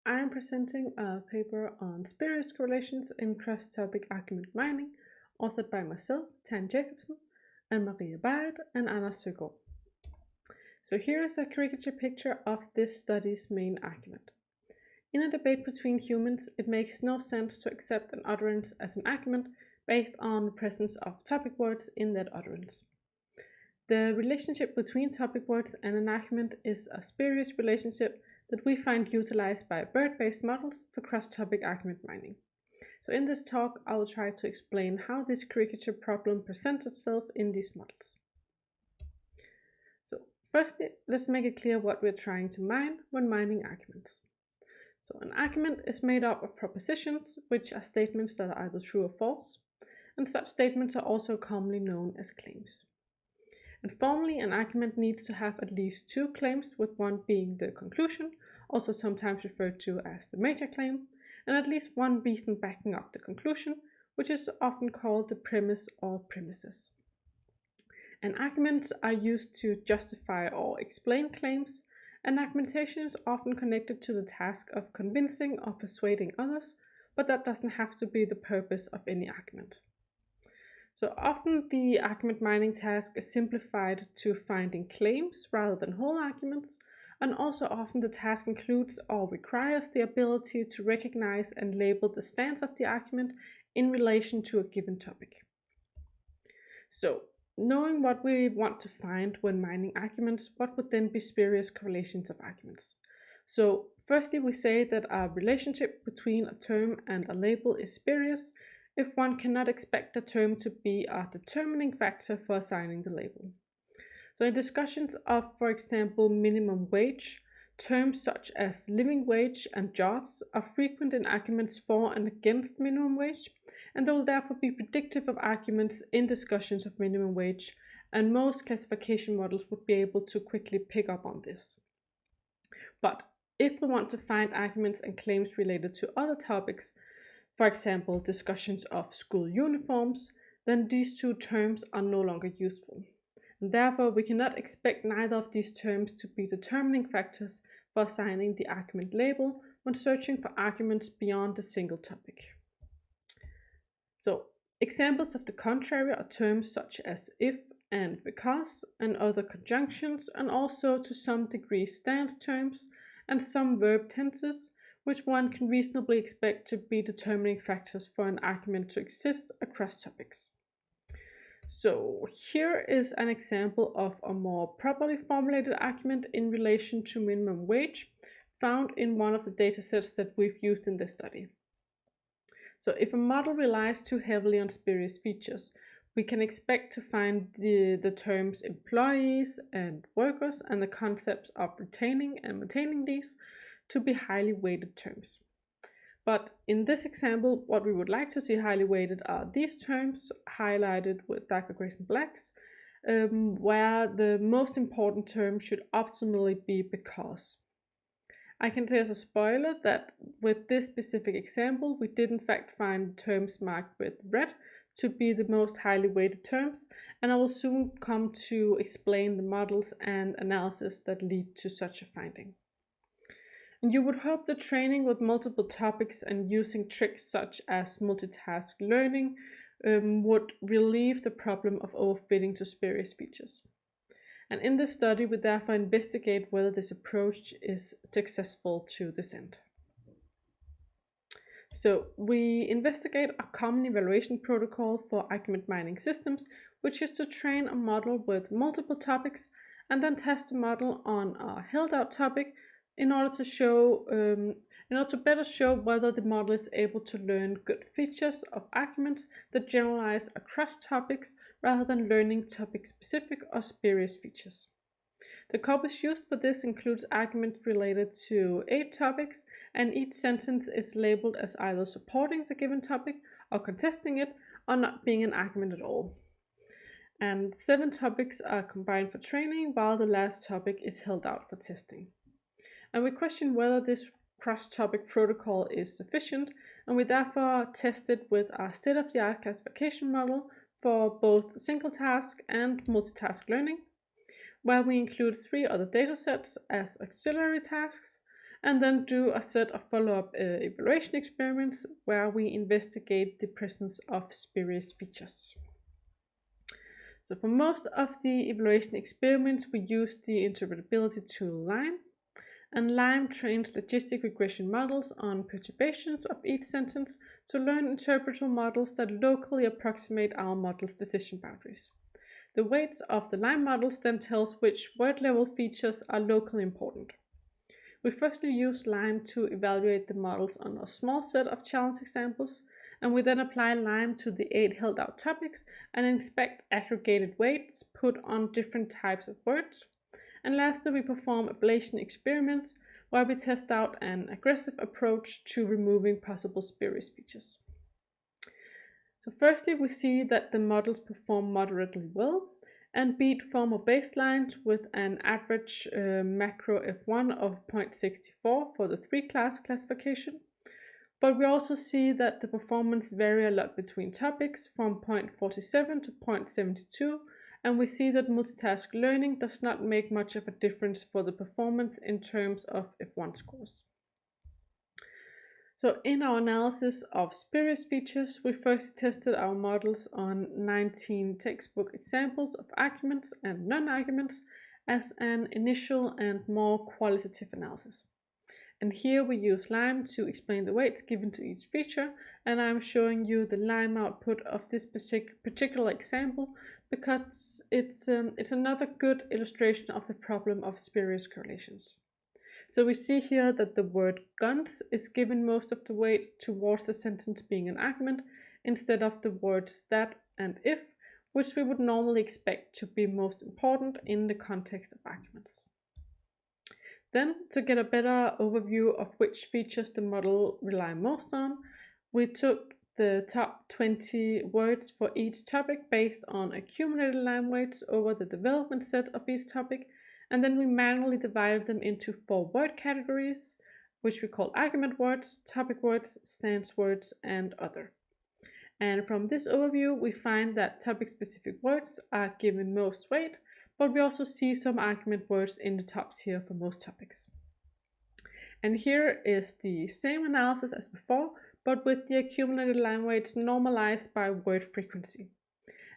I am presenting a paper on spurious correlations in cross-topic argument mining, authored by myself, Terne Jakobsen, and Maria Barrett and Søgaard. So here is a caricature picture of this study's main argument. In a debate between humans, it makes no sense to accept an utterance as an argument based on the presence of topic words in that utterance. The relationship between topic words and an argument is a spurious relationship that we find utilized by Barrett-based models for cross-topic argument mining. So in this talk, I will try to explain how this caricature problem presents itself in these models. So firstly, let's make it clear what we're trying to mine when mining arguments. So an argument is made up of propositions, which are statements that are either true or false, and such statements are also commonly known as claims. And formally, an argument needs to have at least two claims, with one being the conclusion, also sometimes referred to as the major claim, and at least one reason backing up the conclusion, which is often called the premise or premises. And arguments are used to justify or explain claims, and argumentation is often connected to the task of convincing or persuading others, but that doesn't have to be the purpose of any argument. So often the argument mining task is simplified to finding claims rather than whole arguments, and also often the task includes or requires the ability to recognize and label the stance of the argument in relation to a given topic. So, knowing what we want to find when mining arguments, what would then be spurious correlations of arguments? So, firstly, we say that a relationship between a term and a label is spurious if one cannot expect the term to be a determining factor for assigning the label. So in discussions of, for example, minimum wage, terms such as living wage and jobs are frequent in arguments for and against minimum wage, and they will therefore be predictive of arguments in discussions of minimum wage, and most classification models would be able to quickly pick up on this. But if we want to find arguments and claims related to other topics, for example, discussions of school uniforms, then these two terms are no longer useful. And therefore, we cannot expect neither of these terms to be determining factors for assigning the argument label when searching for arguments beyond a single topic. So, examples of the contrary are terms such as if and because and other conjunctions, and also to some degree stance terms and some verb tenses, which one can reasonably expect to be determining factors for an argument to exist across topics. So here is an example of a more properly formulated argument in relation to minimum wage, found in one of the datasets that we've used in this study. So if a model relies too heavily on spurious features, we can expect to find the terms employees and workers and the concepts of retaining and maintaining these to be highly weighted terms. But in this example, what we would like to see highly weighted are these terms, highlighted with darker grays and blacks, where the most important term should optimally be because. I can say as a spoiler that with this specific example, we did in fact find terms marked with red to be the most highly weighted terms, and I will soon come to explain the models and analysis that lead to such a finding. You would hope that training with multiple topics and using tricks such as multitask learning would relieve the problem of overfitting to spurious features. And in this study, we therefore investigate whether this approach is successful to this end. So we investigate a common evaluation protocol for argument mining systems, which is to train a model with multiple topics and then test the model on a held out topic in order to better show whether the model is able to learn good features of arguments that generalize across topics rather than learning topic-specific or spurious features. The corpus used for this includes arguments related to 8 topics, and each sentence is labeled as either supporting the given topic or contesting it, or not being an argument at all. And 7 topics are combined for training, while the last topic is held out for testing. And we question whether this cross-topic protocol is sufficient, and we therefore tested with our state-of-the-art classification model for both single task and multitask learning, where we include 3 other datasets as auxiliary tasks, and then do a set of follow-up evaluation experiments where we investigate the presence of spurious features. So for most of the evaluation experiments, we use the interpretability tool LIME, and LIME trains logistic regression models on perturbations of each sentence to learn interpretable models that locally approximate our model's decision boundaries. The weights of the LIME models then tells which word level features are locally important. We firstly use LIME to evaluate the models on a small set of challenge examples, and we then apply LIME to the 8 held out topics and inspect aggregated weights put on different types of words. And lastly, we perform ablation experiments where we test out an aggressive approach to removing possible spurious features. So firstly, we see that the models perform moderately well and beat former baselines with an average macro F1 of 0.64 for the 3-class classification. But we also see that the performance vary a lot between topics from 0.47 to 0.72, and we see that multitask learning does not make much of a difference for the performance in terms of F1 scores. So in our analysis of spurious features, we first tested our models on 19 textbook examples of arguments and non-arguments as an initial and more qualitative analysis. And here we use LIME to explain the weights given to each feature, and I'm showing you the LIME output of this particular example because it's another good illustration of the problem of spurious correlations. So we see here that the word guns is given most of the weight towards the sentence being an argument instead of the words that and if, which we would normally expect to be most important in the context of arguments. Then, to get a better overview of which features the model rely most on, we took the top 20 words for each topic based on accumulated LIME weights over the development set of each topic, and then we manually divided them into 4 word categories, which we call argument words, topic words, stance words, and other. And from this overview, we find that topic-specific words are given most weight, but we also see some argument words in the top tier for most topics. And here is the same analysis as before, but with the accumulated LIME weights normalized by word frequency.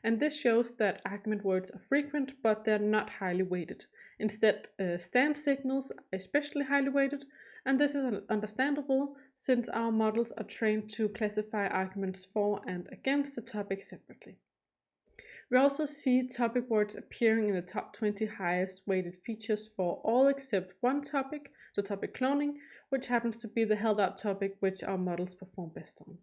And this shows that argument words are frequent, but they're not highly weighted. Instead, stance signals are especially highly weighted, and this is understandable since our models are trained to classify arguments for and against the topic separately. We also see topic words appearing in the top 20 highest weighted features for all except one topic, the topic cloning, which happens to be the held out topic which our models perform best on.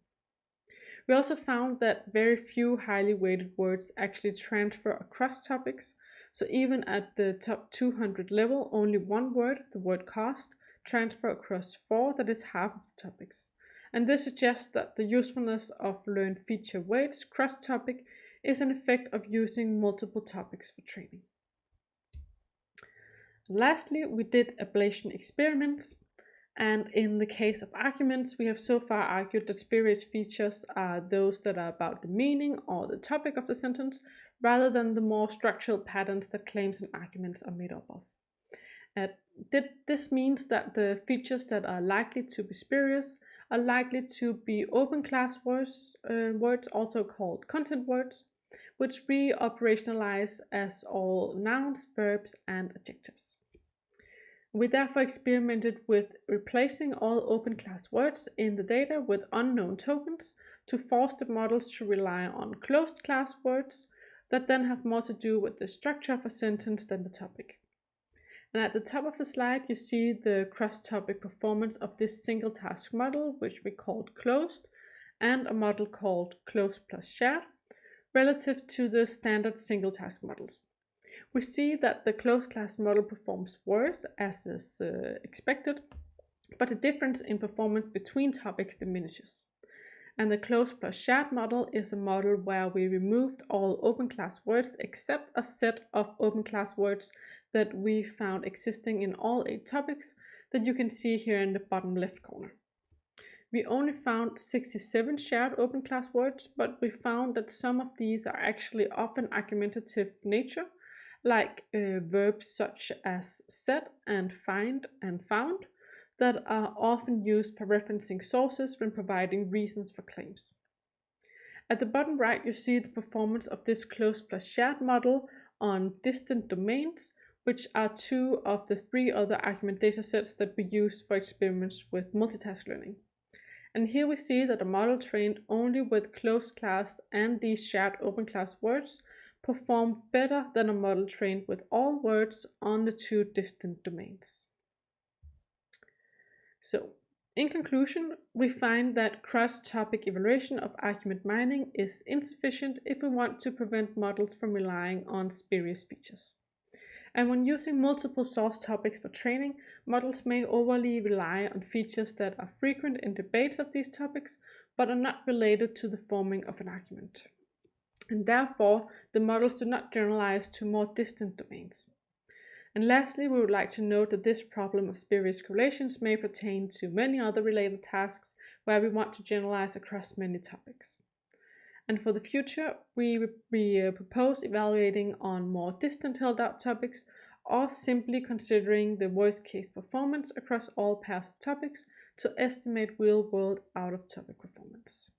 We also found that very few highly weighted words actually transfer across topics, so even at the top 200 level, only one word, the word cost, transfer across 4, that is half of the topics. And this suggests that the usefulness of learned feature weights cross-topic is an effect of using multiple topics for training. Lastly, we did ablation experiments, and in the case of arguments, we have so far argued that spurious features are those that are about the meaning or the topic of the sentence, rather than the more structural patterns that claims and arguments are made up of. This means that the features that are likely to be spurious are likely to be open class words, also called content words, which we operationalize as all nouns, verbs, and adjectives. We therefore experimented with replacing all open class words in the data with unknown tokens to force the models to rely on closed class words that then have more to do with the structure of a sentence than the topic. And at the top of the slide, you see the cross-topic performance of this single task model, which we called closed, and a model called closed plus shared, relative to the standard single task models. We see that the closed class model performs worse, as is expected, but the difference in performance between topics diminishes. And the closed plus shared model is a model where we removed all open class words except a set of open class words that we found existing in all 8 topics that you can see here in the bottom left corner. We only found 67 shared open class words, but we found that some of these are actually of an argumentative nature, like verbs such as set and find and found, that are often used for referencing sources when providing reasons for claims. At the bottom right, you see the performance of this closed plus shared model on distant domains, which are 2 of the 3 other argument datasets that we use for experiments with multitask learning. And here we see that a model trained only with closed class and these shared open class words performed better than a model trained with all words on the 2 distant domains. So, in conclusion, we find that cross-topic evaluation of argument mining is insufficient if we want to prevent models from relying on spurious features. And when using multiple source topics for training, models may overly rely on features that are frequent in debates of these topics, but are not related to the forming of an argument. And therefore, the models do not generalize to more distant domains. And lastly, we would like to note that this problem of spurious correlations may pertain to many other related tasks where we want to generalize across many topics. And for the future, we propose evaluating on more distant held out topics or simply considering the worst case performance across all pairs of topics to estimate real-world out-of-topic performance.